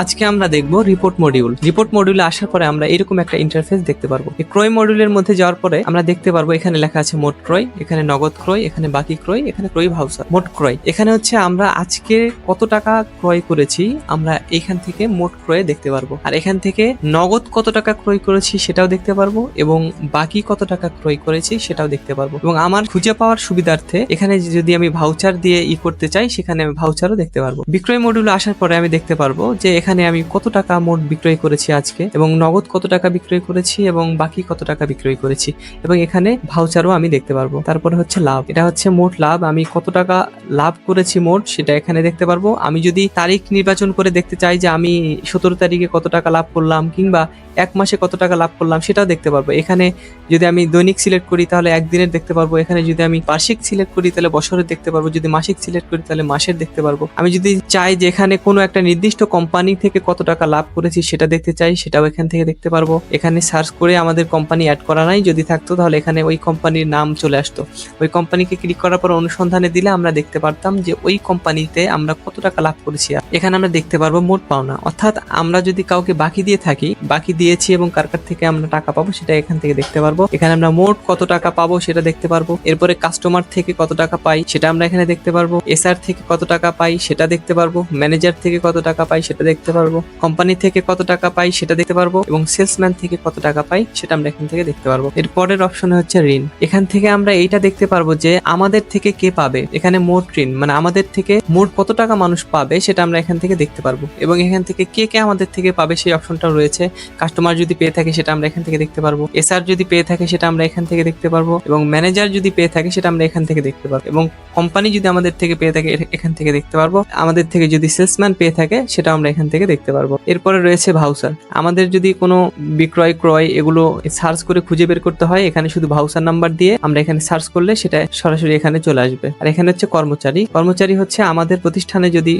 আজকে আমরা দেখব রিপোর্ট মডিউল। রিপোর্ট মডিউলে আসার পরে আমরা এরকম একটা ইন্টারফেস দেখতে পারবো। এই ক্রয় মডিউলের মধ্যে যাওয়ার পরে আমরা দেখতে পারবো এখানে লেখা আছে মোট ক্রয়, এখানে নগদ ক্রয়, এখানে বাকি ক্রয়, এখানে ক্রয় ভাউচার। মোট ক্রয় এখানে হচ্ছে আমরা আজকে কত টাকা ক্রয় করেছি আমরা এখান থেকে মোট ক্রয় দেখতে পারবো, আর এখান থেকে নগদ কত টাকা ক্রয় করেছি সেটাও দেখতে পারবো এবং বাকি কত টাকা ক্রয় করেছি সেটাও দেখতে পারবো। এবং আমার খুঁজে পাওয়ার সুবিধার্থে এখানে যদি আমি ভাউচার দিয়ে করতে চাই সেখানে আমি ভাউচারও দেখতে পারবো। বিক্রয় মডিউলে আসার পরে আমি দেখতে পারবো যে এখানে আমি কত টাকা মোট বিক্রয় করেছি আজকে, এবং নগদ কত টাকা বিক্রয় করেছি এবং বাকি কত টাকা বিক্রয় করেছি, এবং এখানে ভাউচারও আমি দেখতে পারবো। তারপরে হচ্ছে লাভ, এটা হচ্ছে মোট লাভ, আমি কত টাকা লাভ করেছি মোট সেটা এখানে দেখতে পারবো। আমি যদি তারিখ নির্বাচন করে দেখতে চাই যে আমি 17 তারিখে কত টাকা লাভ করলাম কিংবা এক মাসে কত টাকা লাভ করলাম সেটাও দেখতে পারবো। এখানে যদি আমি দৈনিক সিলেক্ট করি তাহলে একদিনের দেখতে পারবো, এখানে যদি আমি বার্ষিক সিলেক্ট করি তাহলে বছরের দেখতে পারবো, যদি মাসিক সিলেক্ট করি তাহলে মাসের দেখতে পারবো। আমি যদি চাই যে এখানে কোনো একটা নির্দিষ্ট কোম্পানি থেকে কত টাকা লাভ করেছি সেটা দেখতে চাই সেটাও এখান থেকে দেখতে পারবো। এখানে সার্চ করে আমাদের কোম্পানি অ্যাড করা নাই, যদি থাকতো তাহলে এখানে ওই কোম্পানির নাম চলে আসতো। ওই কোম্পানিকে ক্লিক করার পর অনুসন্ধানে দিলে আমরা দেখতে পারতাম যে ওই কোম্পানিতে আমরা কত টাকা লাভ করেছি। এখানে আমরা দেখতে পারবো মোট পাওনা, অর্থাৎ আমরা যদি কাউকে বাকি দিয়ে থাকি, বাকি দিয়েছি এবং কার থেকে আমরা টাকা পাবো সেটা এখান থেকে দেখতে পারবো। এখানে আমরা মোট কত টাকা পাবো সেটা দেখতে পারবো। এরপরে কাস্টমার থেকে কত টাকা পাই সেটা আমরা এখানে দেখতে পারবো। এসআর থেকে কত টাকা পাই সেটা দেখতে পারবো। ম্যানেজার থেকে কত টাকা পাই সেটা দেখতে পারবো। কোম্পানি থেকে কত টাকা পাই সেটা দেখতে পারবো এবং সেলসম্যান থেকে কত টাকা পাই সেটা আমরা এখান থেকে দেখতে পারবো। এর পরের অপশনে হচ্ছে ঋণ। এখান থেকে আমরা এইটা দেখতে পারবো যে আমাদের থেকে কে পাবে। এখানে মোট ঋণ মানে আমাদের থেকে মোট কত টাকা মানুষ পাবে সেটা আমরা এখান থেকে দেখতে পারবো, এবং এখান থেকে কে কে আমাদের থেকে পাবে সেই অপশনটাও রয়েছে। কাস্টমার যদি পেয়ে থাকে সেটা আমরা এখান থেকে দেখতে পারবো, এসআর যদি পেয়ে থাকে সেটা আমরা এখান থেকে দেখতে পারবো, এবং ম্যানেজার যদি পেয়ে থাকে সেটা আমরা এখান থেকে দেখতে পারবো, এবং কোম্পানি যদি আমাদের থেকে পেয়ে থাকে এখান থেকে দেখতে পারবো। আমাদের থেকে যদি সেলসম্যান পেয়ে থাকে সেটা আমরা এখান থেকে দেখতে পারবো। এরপরে রয়েছে ভাউচার। আমাদের যদি কোনো বিক্রয় ক্রয় এগুলো সার্চ করে খুঁজে বের করতে হয়, এখানে শুধু ভাউচার নাম্বার দিয়ে আমরা এখানে সার্চ করলে সেটা সরাসরি এখানে চলে আসবে। আর এখানে হচ্ছে কর্মচারী। কর্মচারী হচ্ছে আমাদের প্রতিষ্ঠানে যদি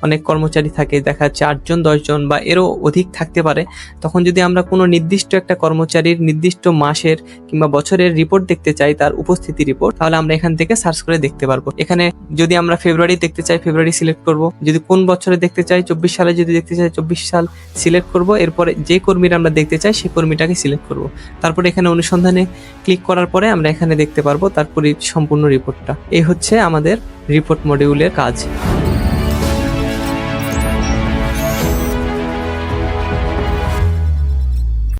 অনেক কর্মচারী থাকে, দেখা যাচ্ছে 8 জন 10 জন বা এরও অধিক থাকতে পারে, তখন যদি আমরা কোনো নির্দিষ্ট একটা কর্মচারীর নির্দিষ্ট মাসের কিংবা বছরের রিপোর্ট দেখতে চাই, তার উপস্থিতি রিপোর্ট, তাহলে আমরা এখান থেকে সার্চ করে দেখতে পারবো। এখানে যদি আমরা ফেব্রুয়ারি দেখতে চাই ফেব্রুয়ারি সিলেক্ট করব, যদি কোন বছরে দেখতে চাই 24 সালে যদি দেখতে চাই 24 সাল সিলেক্ট করব। এরপরে যে কর্মীরা আমরা দেখতে চাই সেই কর্মীটাকে সিলেক্ট করব। তারপরে এখানে অনুসন্ধানে ক্লিক করার পরে আমরা এখানে দেখতে পারবো তারপরে সম্পূর্ণ রিপোর্টটা। এই হচ্ছে আমাদের রিপোর্ট মডিউলের কাজ।